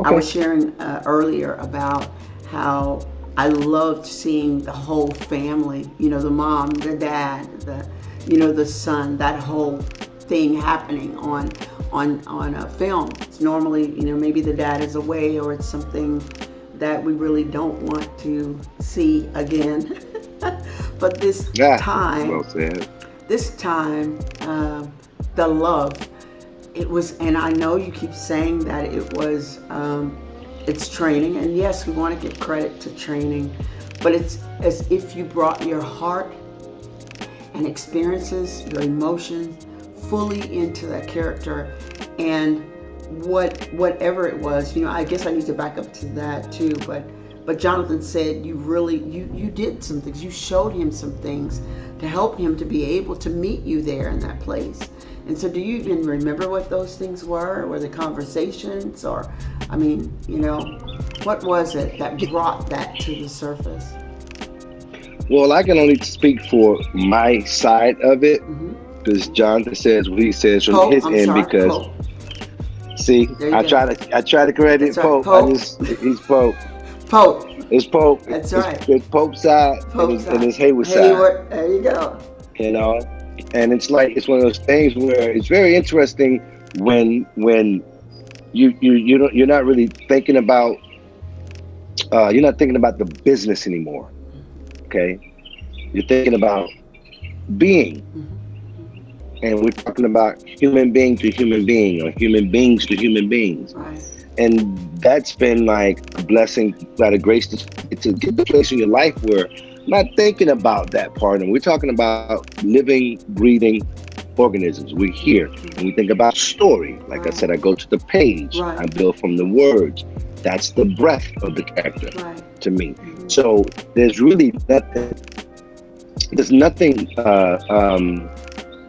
I Okay. was sharing earlier about how I loved seeing the whole family, the mom, the dad, the son, that whole thing happening on a film. It's normally, maybe the dad is away or it's something that we really don't want to see again. But Yeah. Well said. this time, the love, it was, and I know you keep saying that it was, it's training, and yes, we want to give credit to training, but it's as if you brought your heart and experiences, your emotions fully into that character, and whatever it was, I guess I need to back up to that too, but Jonathan said you really you did some things, you showed him some things to help him to be able to meet you there in that place. And so, do you even remember what those things were? Were the conversations, or, I mean, what was it that brought that to the surface? Well, I can only speak for my side of it Hmm. because Jonathan says what he says from Pope, his I'm end. sorry, Because Pope. see, There you go. I try to credit That's right, Pope. I Pope. just he's Pope. Pope. It's Pope. That's right. It's Pope's side and Pope's it's side. Hayward side. Heyward. There you go. You know, and it's like it's one of those things where it's very interesting when you don't you're not really thinking about you're not thinking about the business anymore. Okay, you're thinking about being, and we're talking about human being to human being or human beings to human beings, Right. and that's been like a blessing by the grace to get the place in your life where I'm not thinking about that part, and we're talking about living, breathing organisms. We're here, and we think about story. Like I Right. said, I go to the page, Right. I build from the words. That's the breath of the character Right. to me. Hmm. So there's nothing.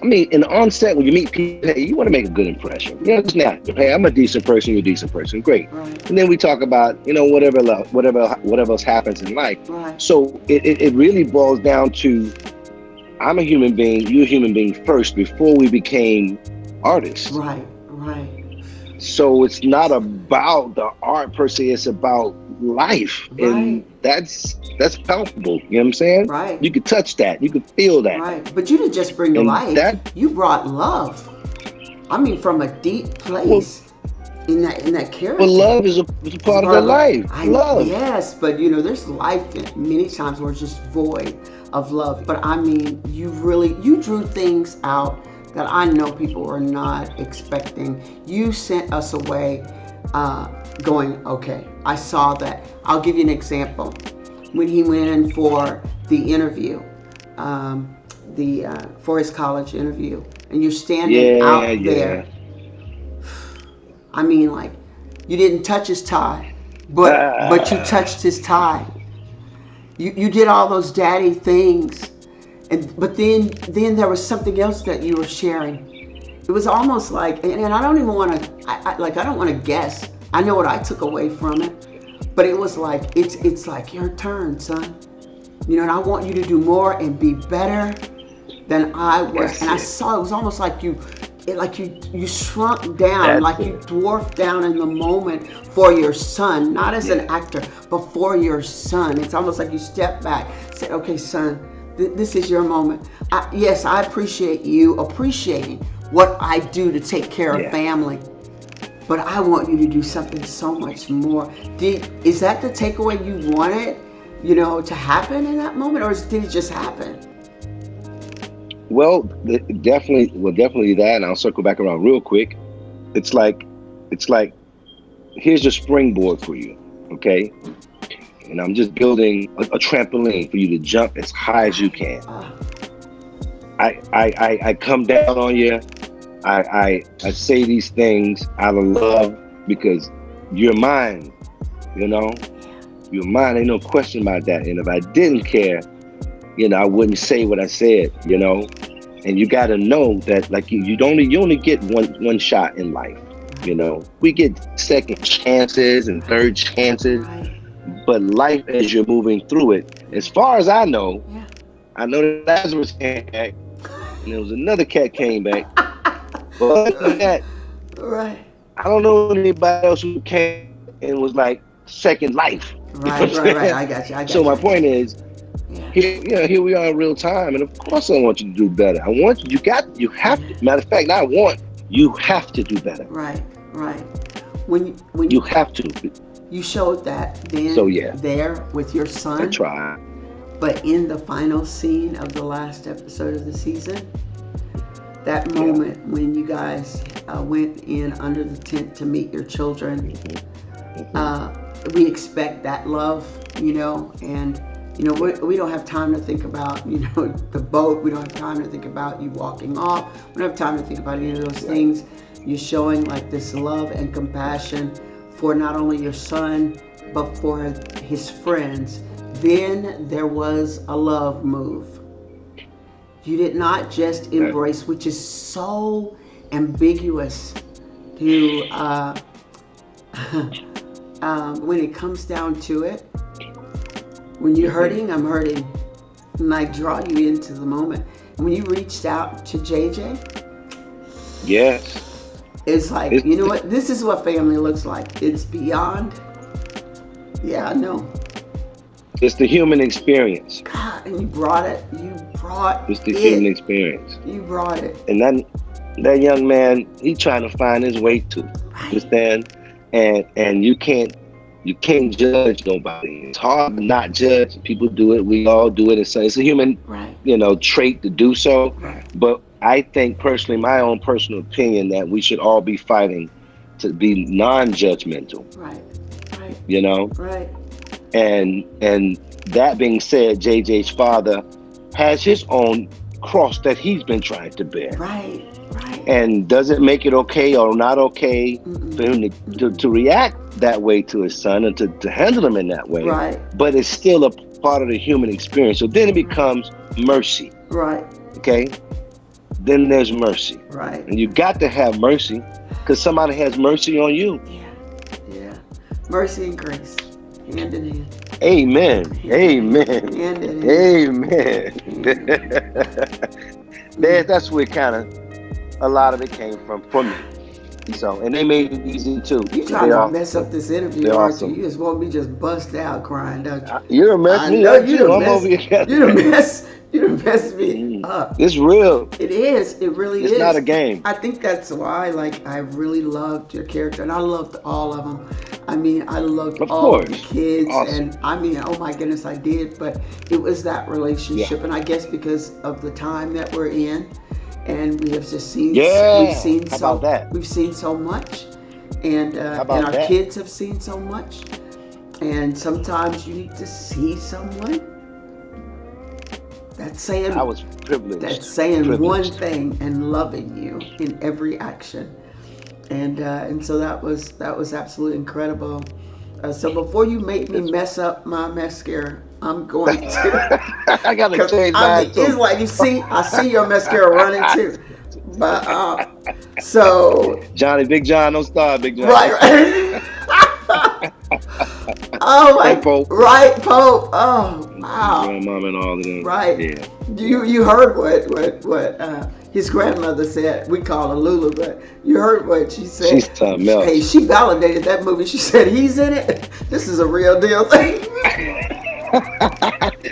I mean, in the onset, when you meet people, hey, you want to make a good impression. It's natural. Hey, I'm a decent person. You're a decent person. Great. Right. And then we talk about, whatever else happens in life. Right. So it really boils down to I'm a human being. You're a human being first before we became artists. Right. Right. So it's not about the art per se. It's about life, Right. and that's palpable. You know what I'm saying? Right. You could touch that. You could feel that, Right. But you didn't just bring the and life. that You brought love. I mean, from a deep well, place in that but character. love is a It's a part of part the of life. life. Love. Yes, but there's life in many times where it's just void of love. But I mean, you drew things out that I know people were not expecting. You sent us away, going, okay, I saw that. I'll give you an example. When he went in for the interview, the for his college interview, and you're standing Yeah, out yeah. there. I mean, like, you didn't touch his tie, but you Ah, touched his tie. You did all those daddy things, but then there was something else that you were sharing. It was almost like, and I don't even want to, I don't want to guess. I know what I took away from it, but it was like it's like your turn, son. And I want you to do more and be better than I was. that's And I it. saw it was almost like you shrunk down, That's like you it. dwarfed down in the moment for your son, not as an Yeah, actor, but for your son. It's almost like you stepped back, said, "Okay, son, this is your moment. Yes, I appreciate you appreciating what I do to take care of yeah. family, but I want you to do something so much more." Is that the takeaway you wanted, to happen in that moment, or did it just happen? Well, definitely that, and I'll circle back around real quick. It's like, it's like here's your springboard for you, okay? And I'm just building a trampoline for you to jump as high as you Right. can. I come down on you. I say these things out of love because you're mine. You know, you're mine. Ain't no question about that. And if I didn't care, I wouldn't say what I said. And you got to know that, like you only get one shot in life. We get second chances and third chances, Right. but life as you're moving through it, as far as Yeah. I know that Lazarus came back, and there was another cat came back, But other than that, Right. I don't know anybody else who came and was like second life. You know Right, what I'm right, right. saying? I got you. I So got you. my I got point you. is, Yeah. here we are in real time, and of course I want you to do better. I want you have to. Yeah. Matter of fact, not want, you have to do better. Right, right. When You have to. you showed that So then yeah, there with your I son, try. but in the final scene of the last episode of the season, that Yeah. moment when you guys went in under the tent to meet your children, Hmm. we expect that love, and Yeah. we don't have time to think about the boat. We don't have time to think about you walking off. We don't have time to think about any of those Right. things. You're showing like this love and compassion for not only your son but for his friends. Then there was a love move. You did not just That, embrace, which is so ambiguous to when it comes down to it. When you're hurting, I'm hurting, and I draw you into the moment. And when you reached out to JJ, yes. it's like, It's you know what? This is what family looks like. It's beyond. Yeah, I know. it's the human experience. God, and you brought it. You brought It's the human it. experience. You brought it. And that young man, he trying to find his way to. Right. Understand? And you can't judge nobody. It's hard to not judge. People do it. We all do it. It's a human, Right. trait to do so. Right. But I think personally, my own personal opinion, that we should all be fighting to be non-judgmental. Right. Right. You know, Right. and that being said, JJ's father has his own cross that he's been trying to bear. Right. Right. And does it make it okay or not okay Mm-mm. for him to react that way to his son and to handle him in that way? Right. But it's still a part of the human experience. So then it becomes mercy. Right. Okay? Then there's mercy. Right. And you got to have mercy because somebody has mercy on you. Yeah. Yeah. Mercy and grace, hand in hand. Amen. Amen. Hand in hand. Amen. That's where kind of a lot of it came from for me. So, and they made it easy too. You trying to mess up this interview, they're aren't awesome. you? You just want me just bust out crying, don't you? You done messed I me know up you too. done I'm over here. you done messed me up. It's real. It is. It really is. It's not a game. I think that's why, I really loved your character, and I loved all of them. I mean, I loved Of all of course. the kids, Awesome. and I mean, oh my goodness, I did. But it was that relationship, and I guess because of the time that we're in, and we have just seen, Yeah. we've seen How so, about that? we've seen so much, and about our that? kids have seen so much, and sometimes you need to see someone. That's saying I was privileged. that's saying Privileged. one thing and loving you in every action, and so that was absolutely incredible. So before you make me mess up my mascara, I'm going to. I gotta 'Cause change I mine mean, too. it's like I see your mascara running too, but so Big John, don't start, Big John. right. Oh my, Hey, Pope. right, Pope. Oh wow. Grandmama and all of them. Right. Yeah. You heard what his grandmother said. We call her Lulu, but you heard what she said. She's something else. Hey, she validated that movie. She said he's in it. This is a real deal thing.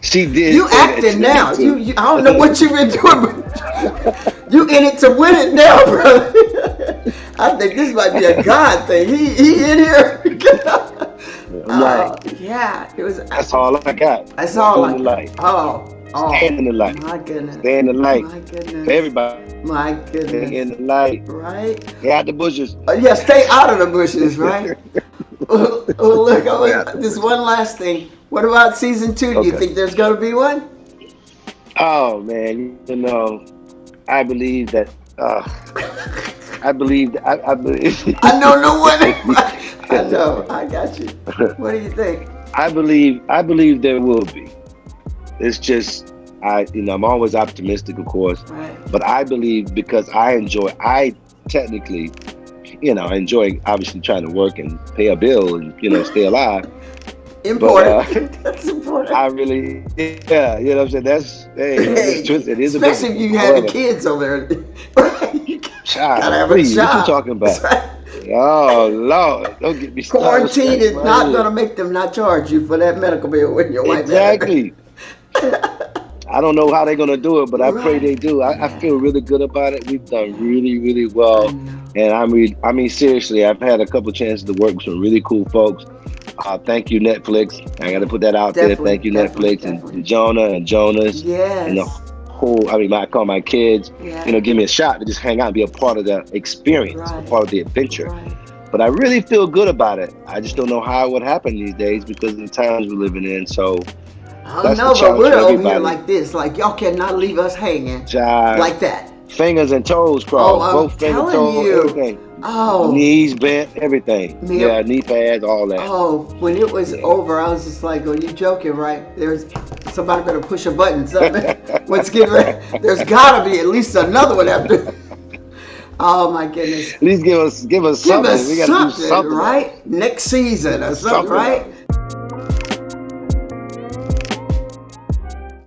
She did. You say that acting to now. me, too. You I don't know what you've been doing, but you in it to win it now, brother. I think this might be a God thing. He in here. Right. Yeah, it was. That's all I got. That's all Walk in the light. Oh. Stand in the light. My goodness. Stay in the light. My goodness. For everybody. My Stay in goodness. the light. Right? Get out the bushes. Yeah, stay out of the bushes, right? Look, this one last thing. What about season 2? Do you Okay. think there's going to be one? Oh man, I believe that. I believe. I believe. I know no one. I know. I got you. What do you think? I believe there will be. It's just I'm always optimistic, of course, Right. but I believe because I technically, enjoy obviously trying to work and pay a bill and stay alive. Important. That's important. I really, yeah, you know what I'm saying. That's it's twisted. It is a especially business. if you had the However, kids over there. Right? Gotta Child, have a please, what you job. talking That's about? right. Oh Lord, don't get me started with Quarantine that is right not here. gonna make them not charge you for that medical bill when your wife had it. Exactly. I don't know how they're gonna do it, but I pray Right. they do. I feel Yeah. really good about it. We've done really, really I well, know. and I mean, seriously, I've had a couple chances to work with some really cool folks. Thank you, Netflix. I got to put that out there. Definitely, Thank you, definitely, Netflix, definitely. and Jonah and Jonas, and the Yes. whole. I mean, I call my kids. Yeah. Give me a shot to just hang out and be a part of the experience, a Right. part of the adventure. Right. But I really feel good about it. I just don't know how it would happen these days because of the times we're living in. So I don't that's the know, but challenge we're for over here everybody. like this. Like y'all cannot leave us hanging Jive, like that. fingers and toes Oh, crossed, I'm both finger telling toe, you. everything, Oh, knees bent, everything. me. Yeah, knee pads, all that. Oh, when it was Yeah. over, I was just like, "Are you joking, right? There's somebody better push a button, something. What's getting ready? There's gotta be at least another one after." Oh my goodness. At least give us Give us something. We got to do something, something else. right? Next season or something, Something right? else.